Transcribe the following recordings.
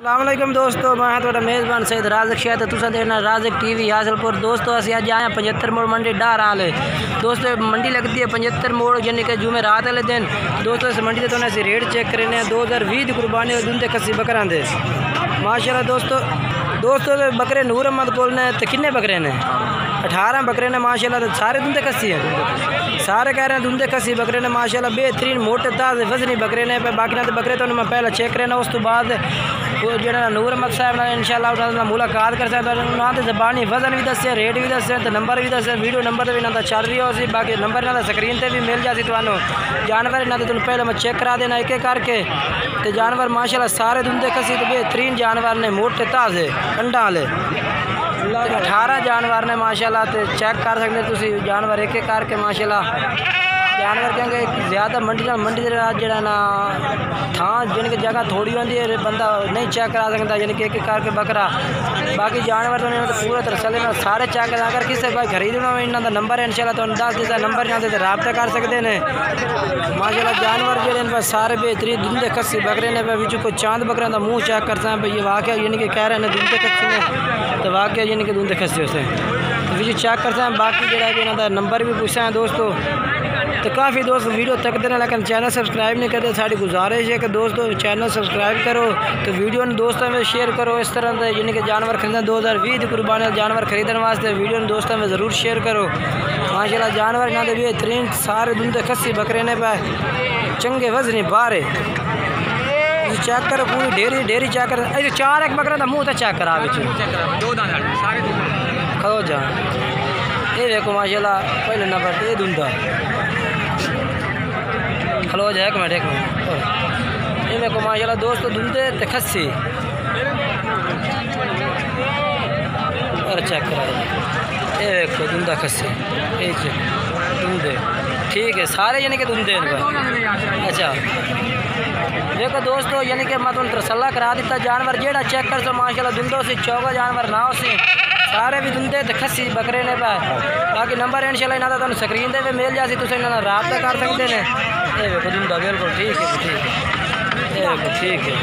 अस्सलामुअलैकुम दोस्तों, मैं थोड़ा मेज़बान सैयद राज़िक शाह तो तुसा देखना राज़िक टीवी हासिलपुर। दोस्तों अस अज आए 75 मोड़ मंडी डार आले। दोस्तों मंडी लगती है 75 मोड़ यानी कि जुमे रात वाले दिन। दोस्तों इस मंडी से तो रेट चेक करने 2020 की कुर्बानी और दुंदे कस्सी बकरा दे माशाल्लाह। दोस्तों बकरे नूर अहमद बोलने तो किन्ने बकरे ने 18 बकरे ने माशाल्लाह। तो सारे दुंदे कस्सी हैं, सारे कह रहे हैं दुंदे कस्सी बकरे ने माशाल्लाह। बेहतरीन मोटे ताज़े वजनी बकरे ने। बाकी ना तो बकरे तो मैं पहले चेक करना, उस तो बाद वो जो नूर अहमद साहब ने इंशाल्लाह मुलाकात कर सकते उन्होंने ज़बानी वजन भी दसे, रेट भी दसे, तो नंबर भी दसे। वीडियो नंबर भी ना चल रही हो सी, बाकी नंबर ना स्क्रीन पर भी मिल जाती तो जानवर ना तो पहले मैं चेक करा देना एक एक करके। तो जानवर माशाल्लाह सारे दुंदे कस्सी तो बेहतरीन जानवर ने, मोटे ताज़े कंडा वाले 18 जानवर ने माशाल्लाह। तो चेक कर सकते तुम जानवर एक एक करके माशाल्लाह। जानवर कहेंगे ज़्यादा मंडी जरा ना थां जिनकी जगह थोड़ी होती है बंदा नहीं चेक करा सकता यानी कि एक एक करके बकरा। बाकी जानवर तो पूरा तरह चले सारे चेक करा। अगर किसी भाई खरीदना इन्हों का नंबर है इंशाल्लाह तो दस दिता नंबर यहाँ से रबता कर सकते हैं माशाल्लाह। जानवर जो सारे बेहतरीन दुंदे कस्सी बकरे ने बिच कोई चांद बकरे का मुँह चेक करते हैं भाई ये वाकई यानी कि कह रहे हैं दुंदे कस्सी ने, तो वाकई यानी कि दुंदे कस्सी होते हैं बिच चेक करते हैं। बाकी जो इन्हों का नंबर भी पूछा है दोस्तों। तो काफ़ी दोस्त वीडियो तक देना लेकिन चैनल सब्सक्राइब नहीं करते। साड़ी गुजारिश है कि दोस्तों चैनल सब्सक्राइब करो, तो वीडियो दोस्तों में शेयर करो। इस तरह से यानी कि जानवर खरीदना 2020 की कुर्बानी जानवर खरीदने वास्ते वीडियो दोस्तों में ज़रूर शेयर करो माशाल्लाह। जानवर यहाँ के बेहतरीन सारे दुंदे कस्सी बकरे ने पे चंगे वजनी बारे चेक करो पूरी डेरी चेक कर। अरे 4 एक बकरा का मुँह तो चेक करा खो जा। ये देखो माशाल्लाह पहले नंबर ये दुंदा खलो जाए एक मिनट ये देखो माशाल्लाह दोस्तों दुंदे तो खस्सी और चेक करा ये देखो दुंदा खस्सी दुंदे ठीक है सारे यानी कि दुंदे। अच्छा देखो दोस्तों यानी कि मैं तुम तसल्ला करा दिता जानवर जेड़ा चेक कर सो माशाल्लाह दुंदों से 14 जानवर ना हो सी सारे भी दुंदे तो खस्सी बकरे ने पे। बाकी नंबर इंशाल्लाह इन्हों का स्क्रीन पर मिल जाती तुम इन्होंने रबता कर सकते हैं। ये देखो दुंदा बिल्कुल ठीक है ये देखो ठीक है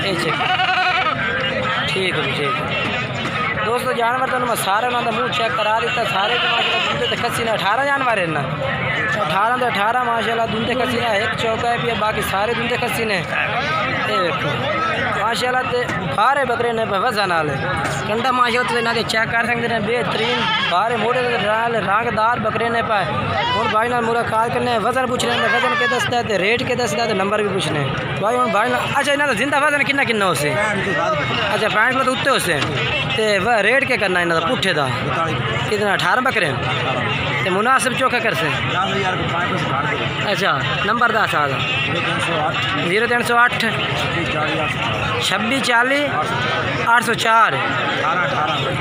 ये चेक ठीक है दोस्तों। जानवर तो मैं सारे उन्होंने मुँह चेक करा दिता सारे माशाल्लाह दुंदे तो खस्सी ने 18 जानवर है ना 18 तो 18 माशाल्लाह दुंदे खस्सी ने। एक चौका है भी बाकी सारे दुंदे खस्सी ने। ये देखो माशाल्लाह तो बारे बकरे ने वजन वाले कंडा माशाल्लाह तो इन्हों चेक कर सकते हैं बेहतरीन बारे मोटे रंगदार बकरे ने पाए। हूँ भाई ना मुलाकात करने वजन पूछ रहे हैं वजन के दसता है तो रेट के दसता है तो नंबर भी पूछने भाई हूँ भाई। अच्छा इन्हों जिंदा वजन किन्ना किन्ना उसे अच्छा 65 किलो तो उत्ते उसे तो वह रेट के करना इन्हों पुठे का कितना 18 बकरे तो मुनासिब चौका कर से। अच्छा नंबर दस आ 0308 26 40 804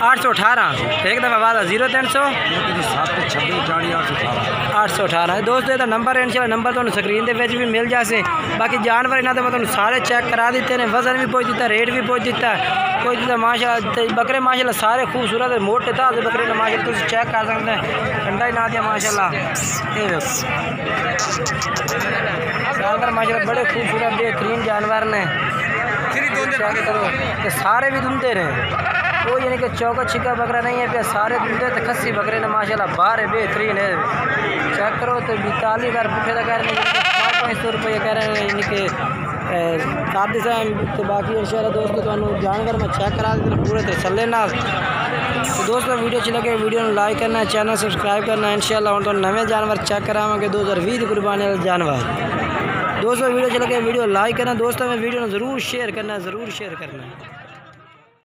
818 एक दफ़ा बाद 0300 818 दोस्तों ये नंबर है इंशाल्लाह नंबर तो स्क्रीन के भी मिल जाए। बाकी जानवर इन्हों मैं तुम सारे चेक करा दिते हैं वजन भी पूछ दिता रेट भी पूछ दिता कोई दिता माशाल्लाह। बकरे माशाल्लाह सारे खूबसूरत मोटे ताज़े बकरे ने माशाल्लाह तुम चेक कर सकते हैं ठंडा ही ना दिया माशाल्लाह। ये जानवर माशाल्लाह बड़े खूबसूरत बेहतरीन जानवर ने तो सारे भी दुंदे रहे वो यानी कि चौका छिका बकरा नहीं है पे सारे दुंदे तो खस्सी बकरे ने माशाल्लाह बाहर है बेहतरीन है। चेक करो तो 42,000 पुठे का कह रहे हैं 500 रुपये कह रहे हैं यानी कि साथ से। तो बाकी इंशाल्लाह दोस्तों तो जानवर मैं चेक करा पूरे तसल्ले ना। तो दोस्तों वीडियो अच्छी लगे वीडियो में लाइक करना चैनल सब्सक्राइब करना इंशाल्लाह। हम तो नवे जानवर चेक करावे 2020 की कुर्बानी वाले जानवर। दोस्तों वीडियो अच्छी लगे वीडियो लाइक करना दोस्तों में वीडियो ज़रूर शेयर करना।